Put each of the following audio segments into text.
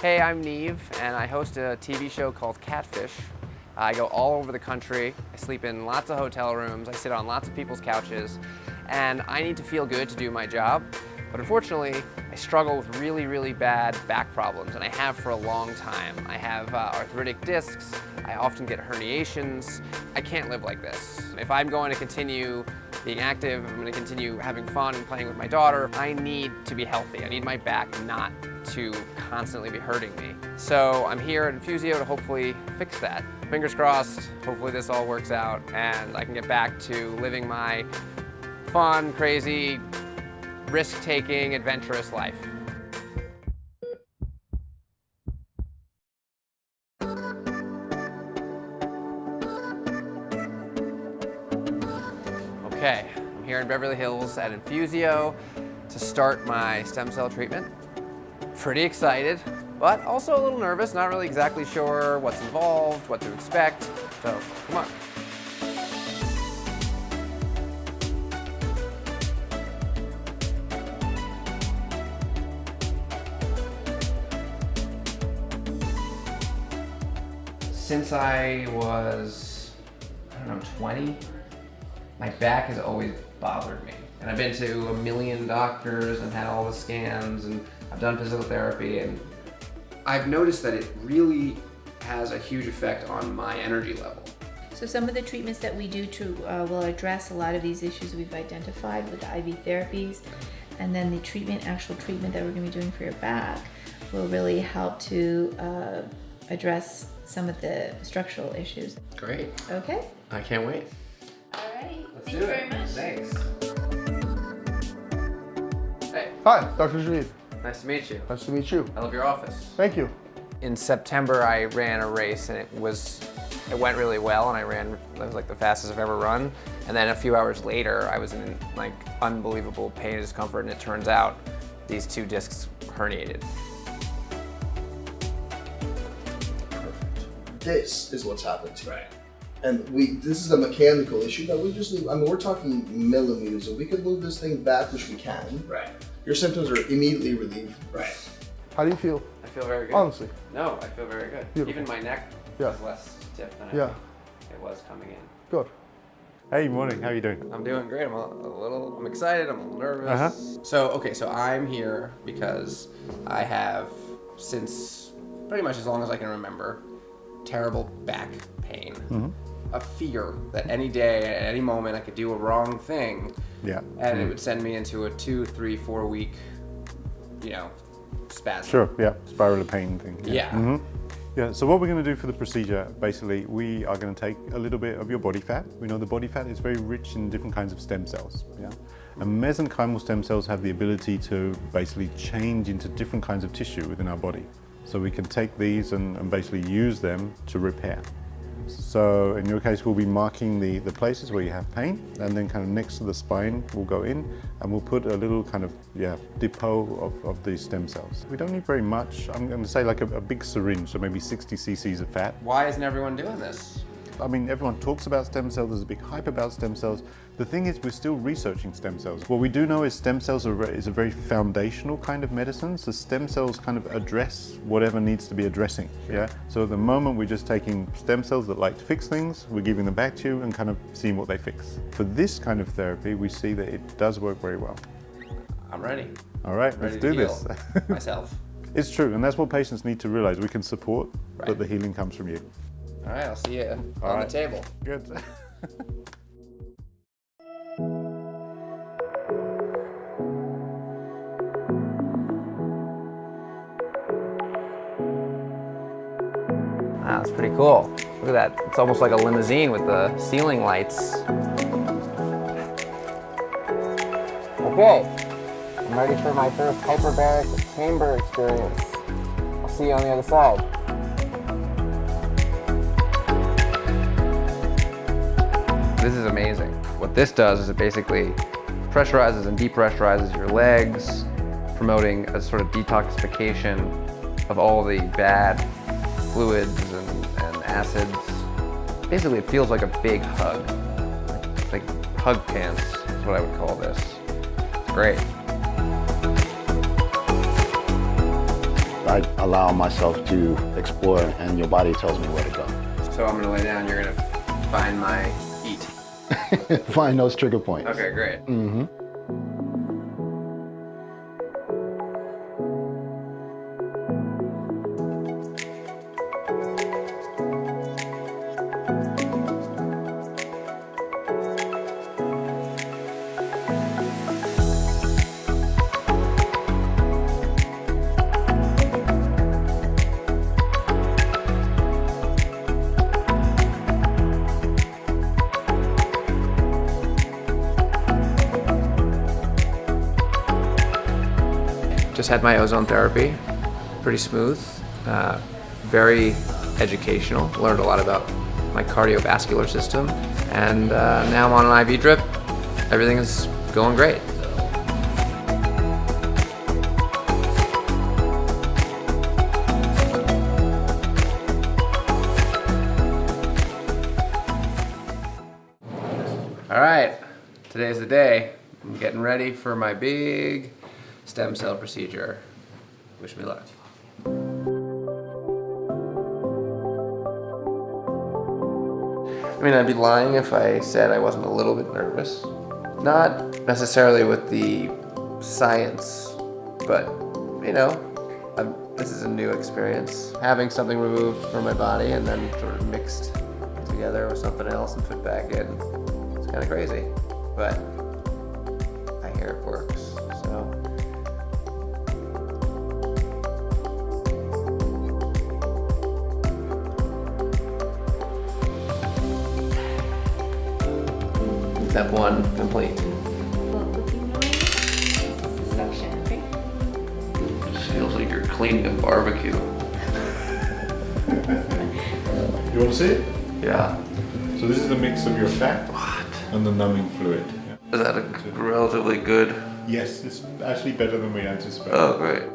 Hey, I'm Nev, and I host a TV show called Catfish. I go all over the country. I sleep in lots of hotel rooms. I sit on lots of people's couches, and I need to feel good to do my job. But unfortunately, I struggle with really, really bad back problems, and I have for a long time. I have arthritic discs. I often get herniations. I can't live like this. If I'm going to continue being active, if I'm going to continue having fun and playing with my daughter, I need to be healthy. I need my back not to constantly be hurting me. So I'm here at Infusio to hopefully fix that. Fingers crossed, hopefully this all works out and I can get back to living my fun, crazy, risk-taking, adventurous life. Okay, I'm here in Beverly Hills at Infusio to start my stem cell treatment. Pretty excited, but also a little nervous, not really exactly sure what's involved, what to expect, so come on. Since I was, 20, my back has always bothered me. And I've been to a million doctors and had all the scans and I've done physical therapy, and I've noticed that it really has a huge effect on my energy level. So some of the treatments that we do will address a lot of these issues we've identified with the IV therapies, and then the actual treatment that we're going to be doing for your back will really help to address some of the structural issues. Great. Okay. I can't wait. Alrighty. Let's Thank do you it. very much. Thanks. Hey. Hi, Dr. Jillian. Nice to meet you. Nice to meet you. I love your office. Thank you. In September, I ran a race and it went really well, and it was like the fastest I've ever run. And then a few hours later, I was in like unbelievable pain and discomfort, and it turns out these two discs herniated. Perfect. This is what's happened to you. Right. And this is a mechanical issue that we just need. I mean, we're talking millimeters. If we could move this thing back, which we can, Right. your symptoms are immediately relieved. Right. How do you feel? I feel very good. Honestly. No, I feel very good. Beautiful. Even my neck is less stiff than I think it was coming in. Good. Hey, morning. How are you doing? I'm doing great. I'm excited. I'm a little nervous. So I'm here because I have, since pretty much as long as I can remember, terrible back pain. A fear that any day, at any moment, I could do a wrong thing. Yeah. And it would send me into a 2, 3, 4 week, spasm. Sure, yeah. Spiral of pain thing. Yeah. Yeah, so what we're going to do for the procedure, basically, we are going to take a little bit of your body fat. We know the body fat is very rich in different kinds of stem cells. Yeah. And mesenchymal stem cells have the ability to basically change into different kinds of tissue within our body. So we can take these and basically use them to repair. So in your case, we'll be marking the places where you have pain, and then kind of next to the spine, we'll go in and we'll put a little kind of, depot of these stem cells. We don't need very much. I'm going to say like a big syringe, so maybe 60 cc's of fat. Why isn't everyone doing this? I mean, everyone talks about stem cells, there's a big hype about stem cells. The thing is, we're still researching stem cells. What we do know is stem cells is a very foundational kind of medicine, so stem cells kind of address whatever needs to be addressing, yeah? So at the moment, we're just taking stem cells that like to fix things, we're giving them back to you and kind of seeing what they fix. For this kind of therapy, we see that it does work very well. I'm ready. All right, let's do this. Myself. It's true, and that's what patients need to realize. We can support, but the healing comes from you. All right, I'll see you on the table. Good. Wow, that's pretty cool. Look at that. It's almost like a limousine with the ceiling lights. Okay, I'm ready for my first hyperbaric chamber experience. I'll see you on the other side. This is amazing. What this does is it basically pressurizes and depressurizes your legs, promoting a sort of detoxification of all the bad fluids and acids. Basically, it feels like a big hug. Like hug pants is what I would call this. It's great. I allow myself to explore, and your body tells me where to go. So I'm gonna lay down, you're gonna find my heat. Find those trigger points. Okay, great. Mm-hmm. Just had my ozone therapy, pretty smooth, very educational. Learned a lot about my cardiovascular system, and now I'm on an IV drip. Everything is going great. All right, today's the day. I'm getting ready for my big stem cell procedure. Wish me luck. I mean, I'd be lying if I said I wasn't a little bit nervous. Not necessarily with the science, but you know, this is a new experience. Having something removed from my body and then sort of mixed together with something else and put back in, it's kind of crazy, but I hear it works, so. Step 1 complete. Well, looking noise, suction, okay? Just feels like you're cleaning a barbecue. You want to see it? Yeah. So this is a mix of your fat and the numbing fluid. Yeah. Is that a relatively good? Yes, it's actually better than we anticipated. Oh, great.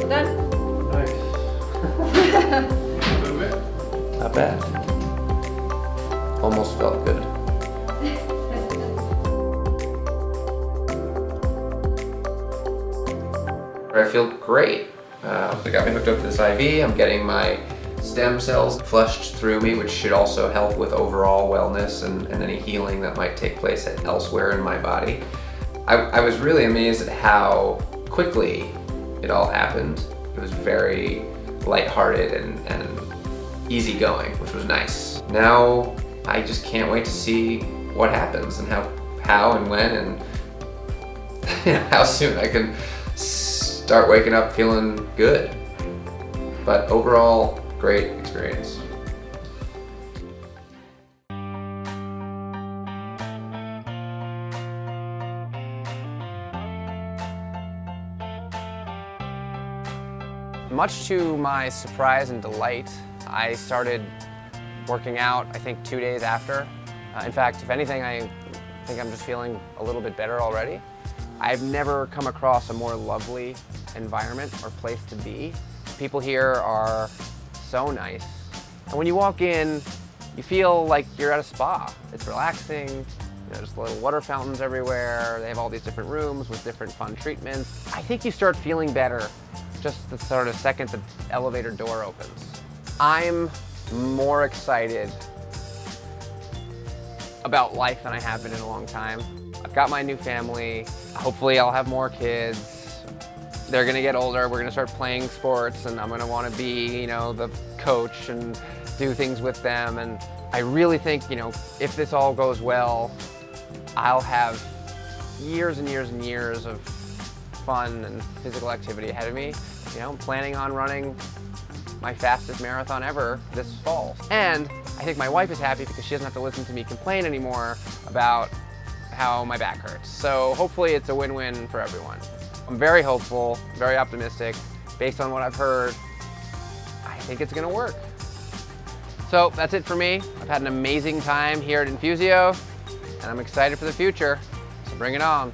Done. Nice. A little bit. Not bad. Almost felt good. I feel great. They got me hooked up to this IV. I'm getting my stem cells flushed through me, which should also help with overall wellness and any healing that might take place elsewhere in my body. I was really amazed at how quickly it all happened. It was very lighthearted and easygoing, which was nice. Now I just can't wait to see what happens and how and when and how soon I can start waking up feeling good. But overall, great experience. Much to my surprise and delight, I started working out, I think 2 days after. In fact, if anything, I think I'm just feeling a little bit better already. I've never come across a more lovely environment or place to be. People here are so nice. And when you walk in, you feel like you're at a spa. It's relaxing, there's little water fountains everywhere. They have all these different rooms with different fun treatments. I think you start feeling better just the sort of second the elevator door opens. I'm more excited about life than I have been in a long time. I've got my new family. Hopefully I'll have more kids. They're gonna get older. We're gonna start playing sports and I'm gonna wanna be, you know, the coach and do things with them. And I really think, you know, if this all goes well, I'll have years and years and years of fun and physical activity ahead of me. You know, I'm planning on running my fastest marathon ever this fall. And I think my wife is happy because she doesn't have to listen to me complain anymore about how my back hurts. So hopefully it's a win-win for everyone. I'm very hopeful, very optimistic. Based on what I've heard, I think it's gonna work. So that's it for me. I've had an amazing time here at Infusio, and I'm excited for the future, so bring it on.